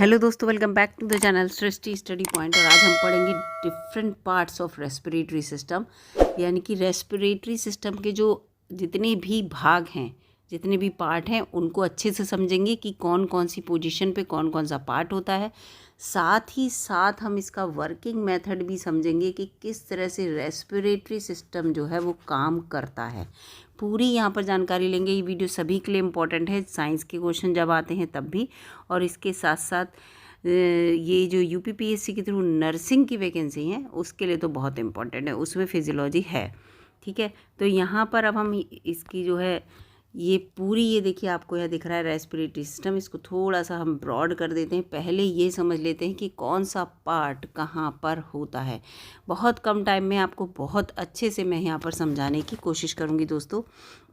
Hello दोस्तों, welcome back to the channel Srishti study point. और आज हम पढ़ेंगे different parts of respiratory system, यानी कि रेस्पिरेटरी सिस्टम के जो जितने भी भाग हैं, जितने भी पार्ट हैं, उनको अच्छे से समझेंगे कि कौन कौन सी पोजीशन पे कौन कौन सा पार्ट होता है। साथ ही साथ हम इसका वर्किंग मेथड भी समझेंगे कि किस तरह से रेस्पिरेटरी सिस्टम जो है वो काम करता है। पूरी यहाँ पर जानकारी लेंगे। ये वीडियो सभी के लिए इम्पॉर्टेंट है, साइंस के क्वेश्चन जब आते हैं तब भी, और इसके साथ साथ ये जो यूपीपीएससी के थ्रू नर्सिंग की वैकेंसी है उसके लिए तो बहुत इम्पॉर्टेंट है, उसमें फिजियोलॉजी है। ठीक है, तो यहाँ पर अब हम इसकी जो है ये पूरी, ये देखिए आपको यह दिख रहा है रेस्पिरेटरी सिस्टम। इसको थोड़ा सा हम ब्रॉड कर देते हैं। पहले ये समझ लेते हैं कि कौन सा पार्ट कहाँ पर होता है। बहुत कम टाइम में आपको बहुत अच्छे से मैं यहाँ पर समझाने की कोशिश करूँगी दोस्तों।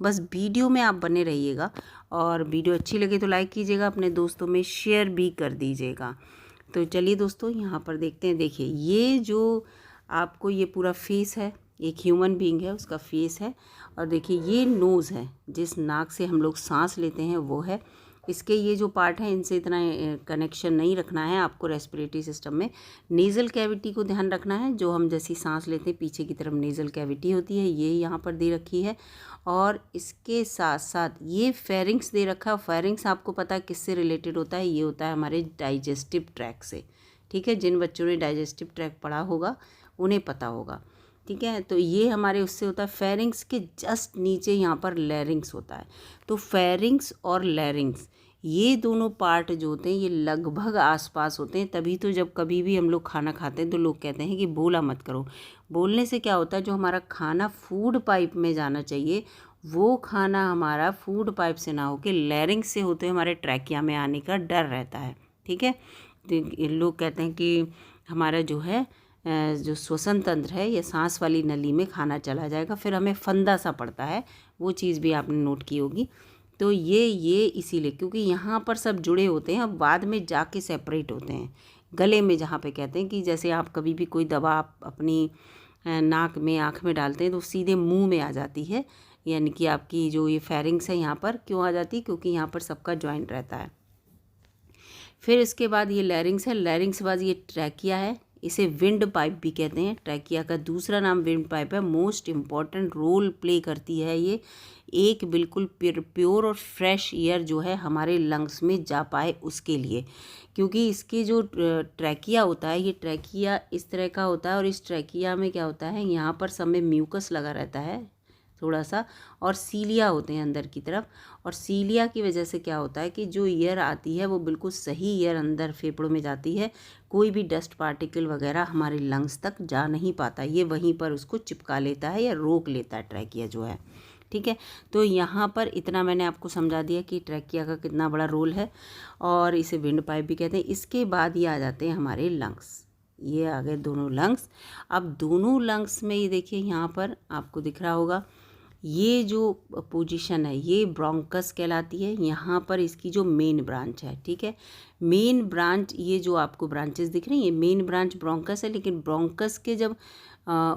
बस वीडियो में आप बने रहिएगा, और वीडियो अच्छी लगे तो लाइक कीजिएगा, अपने दोस्तों में शेयर भी कर दीजिएगा। तो चलिए दोस्तों यहाँ पर देखते हैं। देखिए ये जो आपको ये पूरा फेस है, एक ह्यूमन बीइंग है, उसका फेस है। और देखिए ये नोज़ है, जिस नाक से हम लोग सांस लेते हैं वो है। इसके ये जो पार्ट हैं इनसे इतना कनेक्शन नहीं रखना है आपको रेस्पिरेटरी सिस्टम में। नेज़ल कैविटी को ध्यान रखना है, जो हम जैसी सांस लेते हैं पीछे की तरफ नेज़ल कैविटी होती है, ये यहाँ पर दे रखी है। और इसके साथ साथ ये फेरिंग्स दे रखा है। फेरिंग्स आपको पता है किससे रिलेटेड होता है, ये होता है हमारे डाइजेस्टिव ट्रैक से। ठीक है, जिन बच्चों ने डाइजेस्टिव ट्रैक पढ़ा होगा उन्हें पता होगा। ठीक है, तो ये हमारे उससे होता है। फेरिंग्स के जस्ट नीचे यहाँ पर लैरिंग्स होता है। तो फेरिंग्स और लैरिंग्स ये दोनों पार्ट जो होते हैं ये लगभग आसपास होते हैं। तभी तो जब कभी भी हम लोग खाना खाते हैं तो लोग कहते हैं कि बोला मत करो। बोलने से क्या होता है, जो हमारा खाना फूड पाइप में जाना चाहिए वो खाना हमारा फूड पाइप से ना होकर लैरिंग्स से होते हमारे ट्रैकिया में आने का डर रहता है। ठीक है, तो लोग कहते हैं कि हमारा जो है जो श्वसन तंत्र है, ये सांस वाली नली में खाना चला जाएगा, फिर हमें फंदा सा पड़ता है। वो चीज़ भी आपने नोट की होगी। तो ये इसीलिए, क्योंकि यहाँ पर सब जुड़े होते हैं, अब बाद में जाके सेपरेट होते हैं गले में। जहाँ पे कहते हैं कि जैसे आप कभी भी कोई दवा आप अपनी नाक में आँख में डालते हैं तो सीधे मुंह में आ जाती है, यानी कि आपकी जो ये फेरिंग्स है यहाँ पर क्यों आ जाती है, क्योंकि यहाँ पर सबका जॉइंट रहता है। फिर इसके बाद ये लैरिंग्स है। लैरिंग्स के बाद ये ट्रैकिया है, इसे विंड पाइप भी कहते हैं। ट्रैकिया का दूसरा नाम विंड पाइप है। मोस्ट इम्पॉर्टेंट रोल प्ले करती है ये, एक बिल्कुल प्योर और फ्रेश एयर जो है हमारे लंग्स में जा पाए उसके लिए। क्योंकि इसके जो ट्रैकिया होता है, ये ट्रैकिया इस तरह का होता है, और इस ट्रैकिया में क्या होता है, यहाँ पर सब में म्यूकस लगा रहता है थोड़ा सा, और सीलिया होते हैं अंदर की तरफ। और सीलिया की वजह से क्या होता है कि जो एयर आती है वो बिल्कुल सही एयर अंदर फेफड़ों में जाती है। कोई भी डस्ट पार्टिकल वगैरह हमारे लंग्स तक जा नहीं पाता, ये वहीं पर उसको चिपका लेता है या रोक लेता है ट्रैकिया जो है। ठीक है, तो यहाँ पर इतना मैंने आपको समझा दिया कि ट्रैकिया का कितना बड़ा रोल है, और इसे विंड पाइप भी कहते हैं। इसके बाद ये आ जाते हैं हमारे लंग्स। ये आ गए दोनों लंग्स। अब दोनों लंग्स में ये देखिए यहाँ पर आपको दिख रहा होगा, ये जो पोजीशन है ये ब्रोंकस कहलाती है। यहाँ पर इसकी जो मेन ब्रांच है, ठीक है, मेन ब्रांच, ये जो आपको ब्रांचेस दिख रही हैं, मेन ब्रांच ब्रोंकस है। लेकिन ब्रोंकस के जब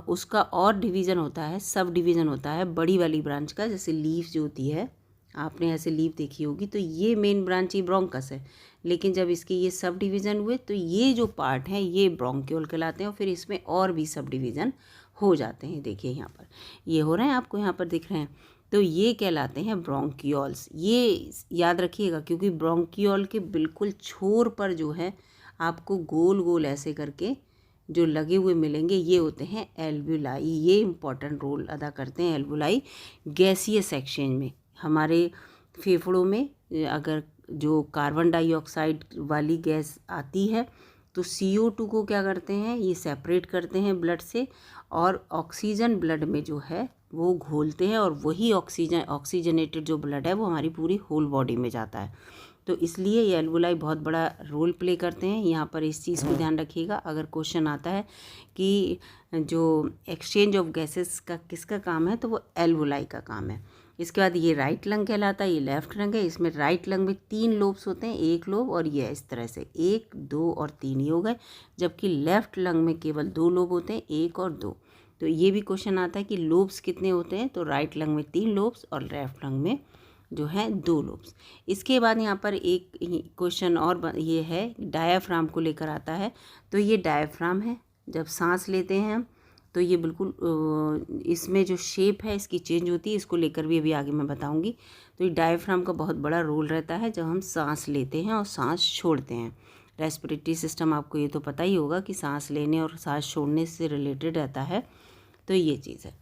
उसका और डिवीज़न होता है, सब डिवीज़न होता है बड़ी वाली ब्रांच का, जैसे लीफ जो होती है, आपने ऐसे लीफ देखी होगी, तो ये मेन ब्रांच ही ब्रोंकस है। लेकिन जब इसके ये सब डिवीज़न हुए तो ये जो पार्ट है ये ब्रोंक्यूल कहलाते हैं, और फिर इसमें और भी सब डिवीज़न हो जाते हैं। देखिए यहाँ पर ये हो रहे हैं, आपको यहाँ पर दिख रहे हैं, तो ये कहलाते हैं ब्रोंक्यूल्स। ये याद रखिएगा, क्योंकि ब्रोंक्यूल के बिल्कुल छोर पर जो है आपको गोल गोल ऐसे करके जो लगे हुए मिलेंगे, ये होते हैं एल्वुलाई। ये इंपॉर्टेंट रोल अदा करते हैं एल्वुलाई गैसीय एक्सचेंज में। हमारे फेफड़ों में अगर जो कार्बन डाइऑक्साइड वाली गैस आती है तो CO2 को क्या करते हैं, ये सेपरेट करते हैं ब्लड से, और ऑक्सीजन ब्लड में जो है वो घोलते हैं, और वही ऑक्सीजनेटेड जो ब्लड है वो हमारी पूरी होल बॉडी में जाता है। तो इसलिए ये एल्वुलाई बहुत बड़ा रोल प्ले करते हैं। यहाँ पर इस चीज़ को ध्यान रखिएगा, अगर क्वेश्चन आता है कि जो एक्सचेंज ऑफ गैसेस का किसका काम है, तो वो एल्वुलाई का काम है। इसके बाद ये राइट लंग कहलाता है, ये लेफ्ट लंग है। इसमें राइट लंग में 3 लोब्स होते हैं, एक लोब और ये इस तरह से 1, 2 और 3 ये हो गए। जबकि लेफ्ट लंग में केवल 2 लोब होते हैं, 1 और 2। तो ये भी क्वेश्चन आता है कि लोब्स कितने होते हैं, तो राइट लंग में 3 लोब्स और लेफ्ट लंग में जो है 2 लोब्स। इसके बाद यहाँ पर एक क्वेश्चन और ये है, डायाफ्राम को लेकर आता है। तो ये डायाफ्राम है, जब सांस लेते हैं हम तो ये बिल्कुल इसमें जो शेप है इसकी चेंज होती है, इसको लेकर भी अभी आगे मैं बताऊंगी। तो ये डायाफ्राम का बहुत बड़ा रोल रहता है जब हम सांस लेते हैं और सांस छोड़ते हैं। रेस्पिरेटरी सिस्टम आपको ये तो पता ही होगा कि सांस लेने और सांस छोड़ने से रिलेटेड रहता है। तो ये चीज़ है।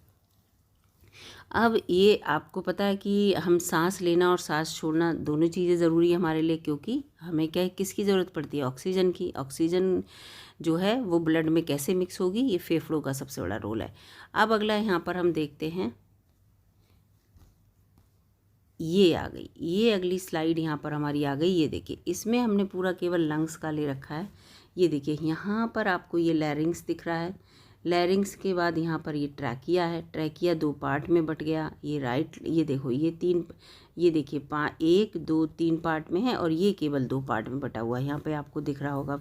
अब ये आपको पता है कि हम सांस लेना और सांस छोड़ना दोनों चीज़ें ज़रूरी है हमारे लिए, क्योंकि हमें क्या है, किसकी ज़रूरत पड़ती है, ऑक्सीजन की। ऑक्सीजन जो है वो ब्लड में कैसे मिक्स होगी, ये फेफड़ों का सबसे बड़ा रोल है। अब अगला यहाँ पर हम देखते हैं, ये आ गई, ये अगली स्लाइड यहाँ पर हमारी आ गई। ये देखिए, इसमें हमने पूरा केवल लंग्स का ले रखा है। ये देखिए यहाँ पर आपको ये लैरिंग्स दिख रहा है। लैरिंग्स के बाद यहाँ पर ये ट्रैकिया है। ट्रैकिया 2 पार्ट में बट गया। ये राइट, ये देखो ये 3, ये देखिए 1 2 3 पार्ट में है और ये केवल 2 पार्ट में बटा हुआ है। यहाँ पे आपको दिख रहा होगा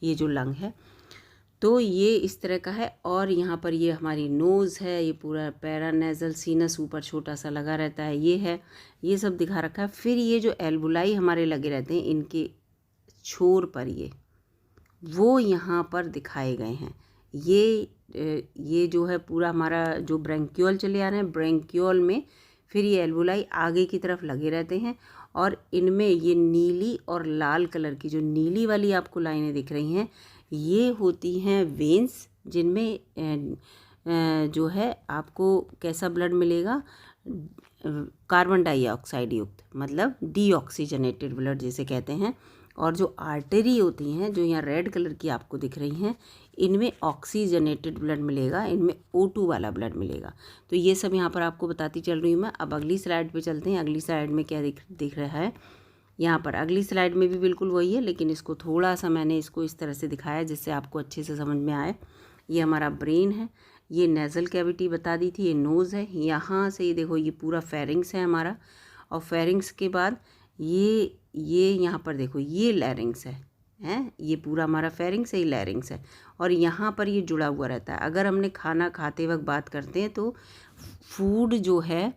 ये जो लंग है, तो ये इस तरह का है। और यहाँ पर ये हमारी नोज़ है, ये पूरा पैरानेजल सीनस ऊपर छोटा सा लगा रहता है, ये है, ये सब दिखा रखा है। फिर ये जो एल्बुलाई हमारे लगे रहते हैं इनके छोर पर, वो यहाँ पर दिखाए गए हैं। ये जो है पूरा हमारा जो ब्रैंक्यूल चले आ रहे हैं, ब्रैंक्यूल में फिर ये एल्बुलाई आगे की तरफ लगे रहते हैं और इनमें ये नीली और लाल कलर की, जो नीली वाली आपको लाइनें दिख रही हैं, ये होती हैं वेन्स, जिनमें जो है आपको कैसा ब्लड मिलेगा, कार्बन डाइऑक्साइड युक्त, मतलब डीऑक्सीजनेटेड ब्लड जिसे कहते हैं। और जो आर्टरी होती हैं, जो यहाँ रेड कलर की आपको दिख रही हैं, इनमें ऑक्सीजनेटेड ब्लड मिलेगा, इनमें O2 वाला ब्लड मिलेगा। तो ये सब यहाँ पर आपको बताती चल रही हूँ मैं। अब अगली स्लाइड पे चलते हैं। अगली स्लाइड में क्या दिख रहा है, यहाँ पर अगली स्लाइड में भी बिल्कुल वही है, लेकिन इसको थोड़ा सा मैंने इसको इस तरह से दिखाया जिससे आपको अच्छे से समझ में आए। ये हमारा ब्रेन है, ये नेज़ल कैविटी बता दी थी, ये नोज़ है, यहाँ से ये देखो ये पूरा फेरिंग्स है हमारा, और फेरिंग्स के बाद ये यहाँ पर देखो ये लैरिंग्स है, ये पूरा हमारा फेरिंग्स है, ये लैरिंग्स है, और यहाँ पर ये जुड़ा हुआ रहता है। अगर हमने खाना खाते वक्त बात करते हैं तो फूड जो है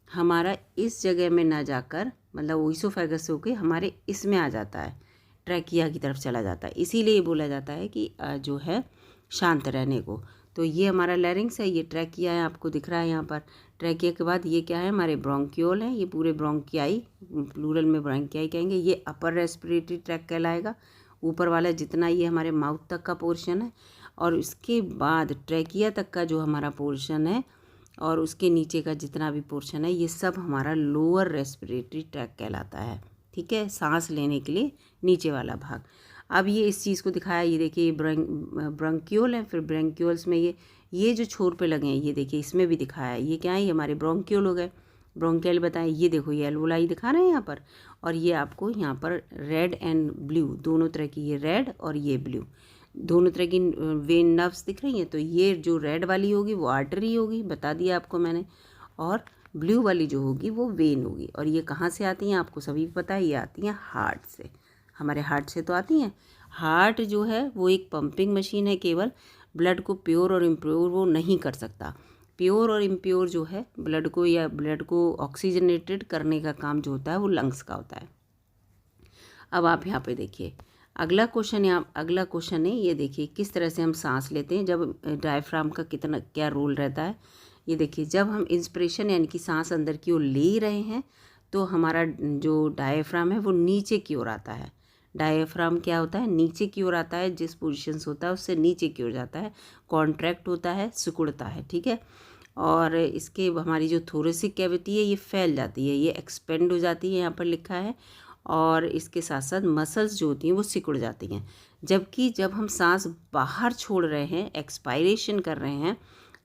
हमारा इस जगह में ना जाकर, मतलब ओइसोफेगस से होकर हमारे इसमें आ जाता है, ट्रैकिया की तरफ चला जाता है। इसीलिए बोला जाता है कि जो है शांत रहने को। तो ये हमारा लैरिंग्स है, ये ट्रैकिया है, आपको दिख रहा है यहाँ पर। ट्रैकिया के बाद ये क्या है, हमारे ब्रोंक्यूल हैं, ये पूरे ब्रोंकियाई, प्लूरल में ब्रोंकियाई कहेंगे। ये अपर रेस्पिरेटरी ट्रैक कहलाएगा, ऊपर वाला जितना ये हमारे माउथ तक का पोर्शन है। और उसके बाद ट्रैकिया तक का जो हमारा पोर्शन है और उसके नीचे का जितना भी पोर्शन है, ये सब हमारा लोअर रेस्पिरेटरी ट्रैक कहलाता है। ठीक है, सांस लेने के लिए नीचे वाला भाग। अब ये इस चीज़ को दिखाया, ये देखिए ये ब्रोंक्यूल है, फिर ब्रोंक्यूल्स में ये जो छोर पे लगे हैं, ये देखिए इसमें भी दिखाया है। ये क्या है, ये हमारे ब्रोंक्यूल हो गए। ब्रोंकियल बताएं, ये देखो ये एल्वोलाई दिखा रहे हैं यहाँ पर, और ये आपको यहाँ पर रेड एंड ब्लू दोनों तरह की, ये रेड और ये ब्लू दोनों तरह की वेन नर्व्स दिख रही हैं। तो ये जो रेड वाली होगी वो आर्टरी होगी, बता दिया आपको मैंने, और ब्लू वाली जो होगी वो वेन होगी। और ये कहाँ से आती हैं आपको सभी पता है, ये आती हैं हार्ट से, हमारे हार्ट से तो आती हैं। हार्ट जो है वो एक पंपिंग मशीन है, केवल ब्लड को प्योर और इम्प्योर वो नहीं कर सकता। प्योर और इम्प्योर जो है ब्लड को, या ब्लड को ऑक्सीजनेटेड करने का काम जो होता है वो लंग्स का होता है। अब आप यहाँ पे देखिए अगला क्वेश्चन है, ये देखिए किस तरह से हम सांस लेते हैं, जब डायफ्राम का कितना क्या रोल रहता है। ये देखिए जब हम इंस्पिरेशन यानी कि सांस अंदर की ओर ले रहे हैं तो हमारा जो डायफ्राम है वो नीचे की ओर आता है। डायफ्राम क्या होता है, नीचे की ओर आता है, जिस पोजीशन से होता है उससे नीचे की ओर जाता है, कॉन्ट्रैक्ट होता है, सिकुड़ता है। ठीक है, और इसके हमारी जो थोरेसिक कैविटी है ये फैल जाती है, ये एक्सपेंड हो जाती है, यहाँ पर लिखा है, और इसके साथ साथ मसल्स जो होती हैं वो सिकुड़ जाती हैं। जबकि जब हम सांस बाहर छोड़ रहे हैं, एक्सपायरेशन कर रहे हैं,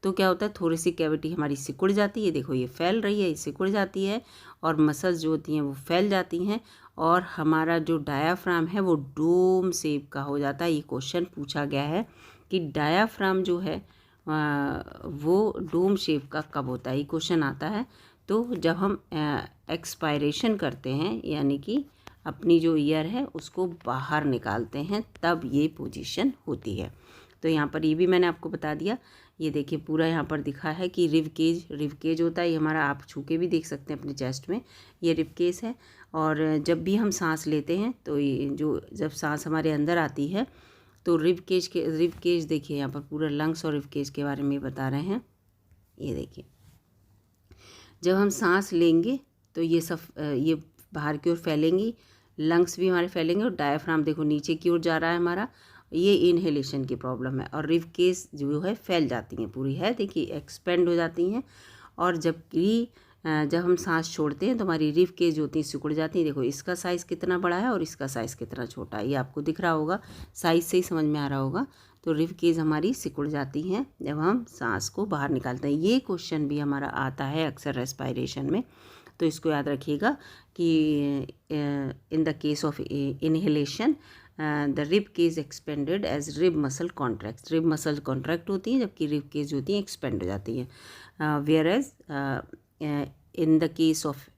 तो क्या होता है, थोरेसिक कैविटी हमारी सिकुड़ जाती है, देखो ये फैल रही है, ये सिकुड़ जाती है, और मसल्स जो होती हैं वो फैल जाती हैं, और हमारा जो डायाफ्राम है वो डोम शेप का हो जाता है। ये क्वेश्चन पूछा गया है कि डायाफ्राम जो है वो डोम शेप का कब होता है, ये क्वेश्चन आता है। तो जब हम एक्सपायरेशन करते हैं, यानी कि अपनी जो ईयर है उसको बाहर निकालते हैं, तब ये पोजीशन होती है। तो यहाँ पर ये भी मैंने आपको बता दिया। ये देखिए पूरा यहाँ पर दिखा है कि रिब केज होता है, ये हमारा आप छू के भी देख सकते हैं अपने चेस्ट में, ये रिब केज है। और जब भी हम सांस लेते हैं तो ये जब सांस हमारे अंदर आती है तो रिब केज देखिए यहाँ पर पूरा लंग्स और रिब केज के बारे में बता रहे हैं। ये देखिए जब हम सांस लेंगे तो ये बाहर की ओर फैलेंगी, लंग्स भी हमारे फैलेंगे और डायफ्राम देखो नीचे की ओर जा रहा है हमारा, ये इनहेलेशन की प्रॉब्लम है। और रिब केज जो है फैल जाती हैं पूरी है, देखिए एक्सपेंड हो जाती हैं। और जब हम सांस छोड़ते हैं तो हमारी रिब केज जो होती है सिकुड़ जाती है। देखो इसका साइज़ कितना बड़ा है और इसका साइज़ कितना छोटा है, ये आपको दिख रहा होगा, साइज़ से ही समझ में आ रहा होगा। तो रिब केज हमारी सिकुड़ जाती हैं जब हम सांस को बाहर निकालते हैं। ये क्वेश्चन भी हमारा आता है अक्सर रेस्पायरेशन में, तो इसको याद रखिएगा कि in the case of inhalation the rib cage expanded as rib muscle contract, rib muscle contract होती हैं जबकि रिब केज होती हैं एक्सपेंड हो जाती हैं। Whereas in the case of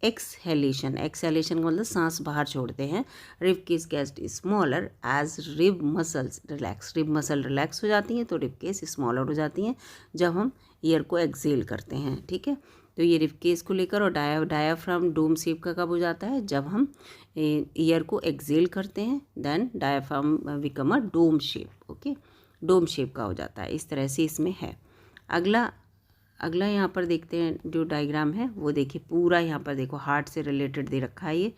exhalation का मतलब सांस बाहर छोड़ते हैं, rib cage gets smaller as rib muscles relax, rib muscle relax हो जाती हैं तो रिब केज स्मॉलर हो जाती हैं जब हम एयर को एक्सेल करते हैं। ठीक है, तो ये रिब केज को लेकर। और डायाफ्राम डोम शेप का कब हो जाता है, जब हम एयर को एक्सेल करते हैं, then diaphragm become a dome shape. Okay, dome shape का हो जाता है, इस तरह से इसमें है। अगला यहाँ पर देखते हैं जो डायग्राम है वो देखिए पूरा यहाँ पर देखो हार्ट से रिलेटेड दे रखा है।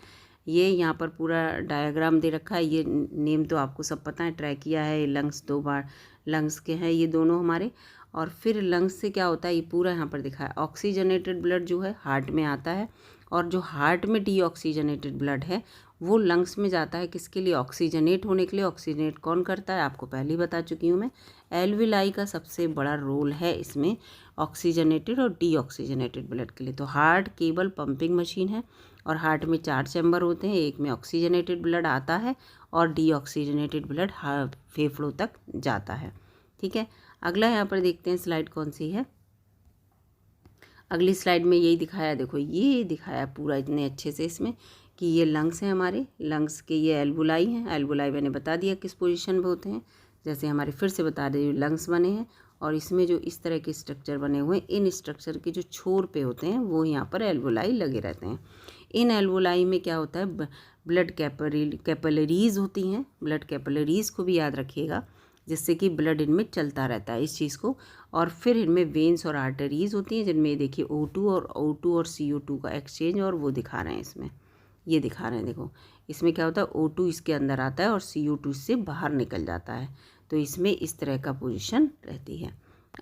ये यहाँ पर पूरा डायग्राम दे रखा है। ये नेम तो आपको सब पता है, ट्रैकिया है, लंग्स 2 बार लंग्स के हैं ये दोनों हमारे। और फिर लंग्स से क्या होता है, ये पूरा यहाँ पर दिखा है, ऑक्सीजनेटेड ब्लड जो है हार्ट में आता है, और जो हार्ट में डीऑक्सीजनेटेड ब्लड है वो लंग्स में जाता है, किसके लिए, ऑक्सीजनेट होने के लिए। ऑक्सीजनेट कौन करता है, आपको पहले ही बता चुकी हूँ मैं, एल्विलाई का सबसे बड़ा रोल है इसमें ऑक्सीजनेटेड और डीऑक्सीजनेटेड ब्लड के लिए। तो हार्ट केवल पंपिंग मशीन है और हार्ट में 4 चैम्बर होते हैं, एक में ऑक्सीजनेटेड ब्लड आता है और डीऑक्सीजनेटेड ब्लड फेफड़ों तक जाता है। ठीक है, अगला यहाँ पर देखते हैं स्लाइड कौन सी है। अगली स्लाइड में यही दिखाया, देखो ये दिखाया पूरा इतने अच्छे से इसमें कि ये लंग्स हैं हमारे, लंग्स के ये एल्वुलाई हैं। एल्वुलाई मैंने बता दिया किस पोजीशन में होते हैं, जैसे हमारे फिर से बता रहे लंग्स बने हैं और इसमें जो इस तरह के स्ट्रक्चर बने हुए हैं, इन स्ट्रक्चर के जो छोर पे होते हैं वो यहाँ पर एल्वुलाई लगे रहते हैं। इन एल्वुलाई में क्या होता है, ब्लड कैपिलरीज होती हैं, ब्लड कैपिलरीज को भी याद रखिएगा, जिससे कि ब्लड इनमें चलता रहता है इस चीज़ को। और फिर इनमें वेन्स और आर्टरीज होती हैं जिनमें देखिए O2 और CO2 का एक्सचेंज, और वो दिखा रहे हैं इसमें, ये दिखा रहे हैं देखो, इसमें क्या होता है O2 इसके अंदर आता है और CO2 इससे बाहर निकल जाता है, तो इसमें इस तरह का पोजीशन रहती है।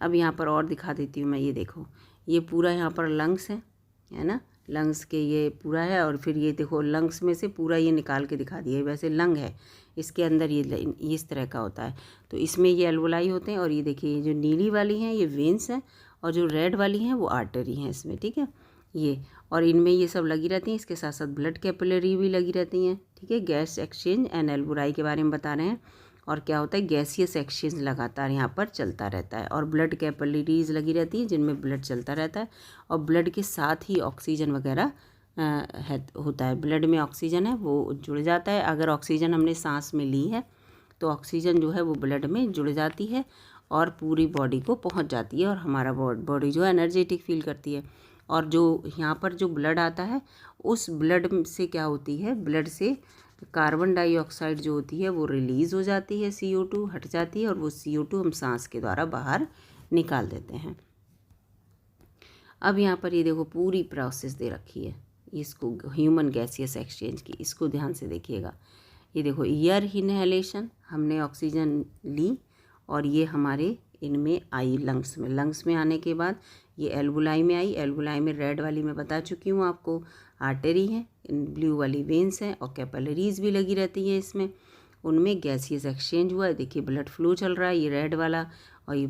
अब यहाँ पर और दिखा देती हूँ मैं, ये देखो ये पूरा यहाँ पर लंग्स है ना, लंग्स के ये पूरा है, और फिर ये देखो लंग्स में से पूरा ये निकाल के दिखा दिया, वैसे लंग है, इसके अंदर ये इस तरह का होता है, तो इसमें ये एल्वुलाई होते हैं। और ये देखिए ये जो नीली वाली हैं ये वेन्स हैं और जो रेड वाली हैं वो आर्टरी हैं इसमें। ठीक है, ये और इनमें ये सब लगी रहती हैं, इसके साथ साथ ब्लड कैपिलरी भी लगी रहती हैं। ठीक है, गैस एक्सचेंज एंड एल्वुलाई के बारे में बता रहे हैं। और क्या होता है, गैसियस एक्सचेंज लगातार यहाँ पर चलता रहता है, और ब्लड कैपिलरीज लगी रहती हैं जिनमें ब्लड चलता रहता है, और ब्लड के साथ ही ऑक्सीजन वगैरह होता है, ब्लड में ऑक्सीजन है वो जुड़ जाता है। अगर ऑक्सीजन हमने सांस में ली है तो ऑक्सीजन जो है वो ब्लड में जुड़ जाती है और पूरी बॉडी को पहुंच जाती है, और हमारा बॉडी जो है एनर्जेटिक फील करती है। और जो यहाँ पर जो ब्लड आता है उस ब्लड से क्या होती है, ब्लड से कार्बन डाइऑक्साइड जो होती है वो रिलीज़ हो जाती है, CO2 हट जाती है, और वो CO2 हम सांस के द्वारा बाहर निकाल देते हैं। अब यहाँ पर ये देखो पूरी प्रोसेस दे रखी है इसको, ह्यूमन गैसियस एक्सचेंज की, इसको ध्यान से देखिएगा। ये देखो एयर इनहेलेशन, हमने ऑक्सीजन ली और ये हमारे इनमें आई लंग्स में आने के बाद ये एल्वुलाई में आई। एल्वुलाई में रेड वाली मैं बता चुकी हूँ आपको, आर्टरी है, ब्लू वाली वेन्स हैं और कैपिलरीज भी लगी रहती हैं इसमें, उनमें गैसियस एक्सचेंज हुआ है। देखिए ब्लड फ्लो चल रहा है, ये रेड वाला और ये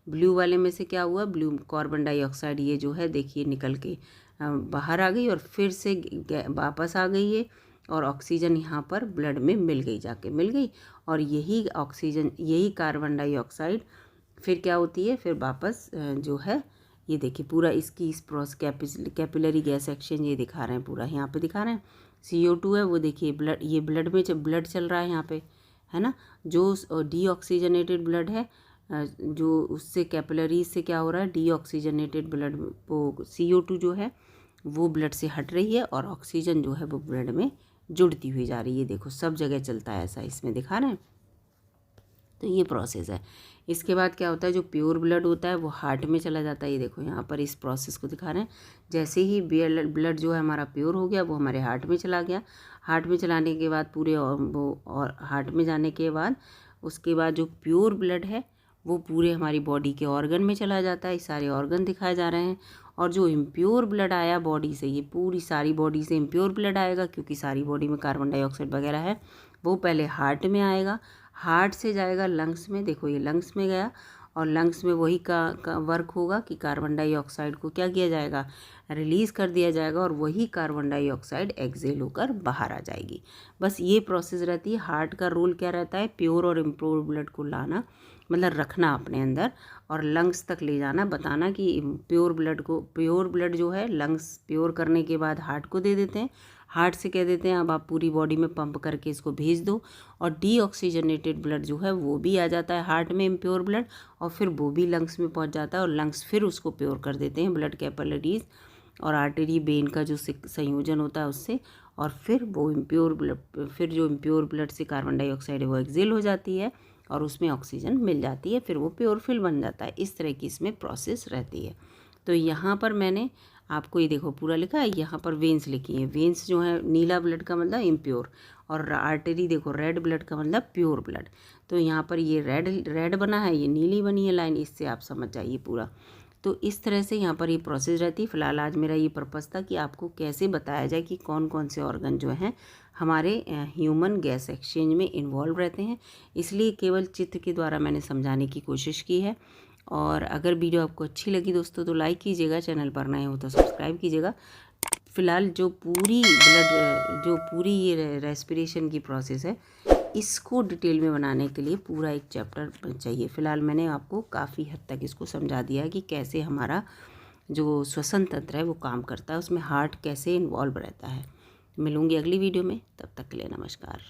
ब्लू वाले में से क्या हुआ, ब्लू कार्बन डाइऑक्साइड ये जो है देखिए निकल के बाहर आ गई और फिर से वापस आ गई है, और ऑक्सीजन यहाँ पर ब्लड में मिल गई, और यही ऑक्सीजन यही कार्बन डाइऑक्साइड फिर क्या होती है, फिर वापस जो है ये देखिए पूरा इसकी इस कैपिलरी गैस एक्सचेंज ये दिखा रहे हैं, पूरा यहाँ पे दिखा रहे हैं। CO2 है वो देखिए ब्लड में ब्लड चल रहा है यहाँ पे, है ना, जो डीऑक्सीजनेटेड ब्लड है जो उससे कैपिलरीज से क्या हो रहा है, डीऑक्सीजनेटेड ब्लड, वो CO2 जो है वो ब्लड से हट रही है और ऑक्सीजन जो है वो ब्लड में जुड़ती हुई जा रही है। देखो सब जगह चलता है ऐसा, इसमें दिखा रहे हैं। तो ये प्रोसेस है। इसके बाद क्या होता है, जो प्योर ब्लड होता है वो हार्ट में चला जाता है। ये देखो यहाँ पर इस प्रोसेस को दिखा रहे हैं। जैसे ही ब्लड जो है हमारा प्योर हो गया वो हमारे हार्ट में चला गया। हार्ट में चलाने के बाद पूरे और हार्ट में जाने के बाद उसके बाद जो प्योर ब्लड है वो पूरे हमारी बॉडी के ऑर्गन में चला जाता है। सारे ऑर्गन दिखाए जा रहे हैं। और जो इम्प्योर ब्लड आया बॉडी से, ये पूरी सारी बॉडी से इम्प्योर ब्लड आएगा क्योंकि सारी बॉडी में कार्बन डाइऑक्साइड वगैरह है, वो पहले हार्ट में आएगा, हार्ट से जाएगा लंग्स में। देखो ये लंग्स में गया और लंग्स में वही का वर्क होगा कि कार्बन डाइऑक्साइड को क्या किया जाएगा, रिलीज़ कर दिया जाएगा और वही कार्बन डाइऑक्साइड एक्सेल होकर बाहर आ जाएगी। बस ये प्रोसेस रहती है। हार्ट का रोल क्या रहता है, प्योर और इम्प्योर ब्लड को लाना, मतलब रखना अपने अंदर और लंग्स तक ले जाना, बताना कि प्योर ब्लड जो है लंग्स प्योर करने के बाद हार्ट को दे देते हैं। हार्ट से कह देते हैं अब आप पूरी बॉडी में पंप करके इसको भेज दो। और डीऑक्सीजनेटेड ब्लड जो है वो भी आ जाता है हार्ट में, इम्प्योर ब्लड, और फिर वो भी लंग्स में पहुंच जाता है और लंग्स फिर उसको प्योर कर देते हैं ब्लड कैपिलरीज और आर्टरी वेन का जो संयोजन होता है उससे। और फिर वो इम्प्योर ब्लड, फिर जो इम्प्योर ब्लड से कार्बन डाइऑक्साइड है वो एक्सेल हो जाती है और उसमें ऑक्सीजन मिल जाती है, फिर वो प्योर फिल बन जाता है। इस तरह की इसमें प्रोसेस रहती है। तो यहाँ पर मैंने आपको ये देखो पूरा लिखा है, यहाँ पर वेन्स लिखी है। वेन्स जो है नीला ब्लड का मतलब इम्प्योर, और आर्टरी देखो रेड ब्लड का मतलब प्योर ब्लड। तो यहाँ पर ये रेड बना है, ये नीली बनी है लाइन, इससे आप समझ जाइए पूरा। तो इस तरह से यहाँ पर ये प्रोसेस रहती है। फिलहाल आज मेरा ये पर्पज़ था कि आपको कैसे बताया जाए कि कौन कौन से ऑर्गन जो हैं हमारे ह्यूमन गैस एक्सचेंज में इन्वॉल्व रहते हैं, इसलिए केवल चित्र के द्वारा मैंने समझाने की कोशिश की है। और अगर वीडियो आपको अच्छी लगी दोस्तों तो लाइक कीजिएगा, चैनल पर नए हो तो सब्सक्राइब कीजिएगा। फ़िलहाल जो पूरी ये रेस्पिरेशन की प्रोसेस है इसको डिटेल में बनाने के लिए पूरा एक चैप्टर चाहिए। फ़िलहाल मैंने आपको काफ़ी हद तक इसको समझा दिया है कि कैसे हमारा जो श्वसन तंत्र है वो काम करता है, उसमें हार्ट कैसे इन्वॉल्व रहता है। मिलूँगी अगली वीडियो में, तब तक के लिए नमस्कार।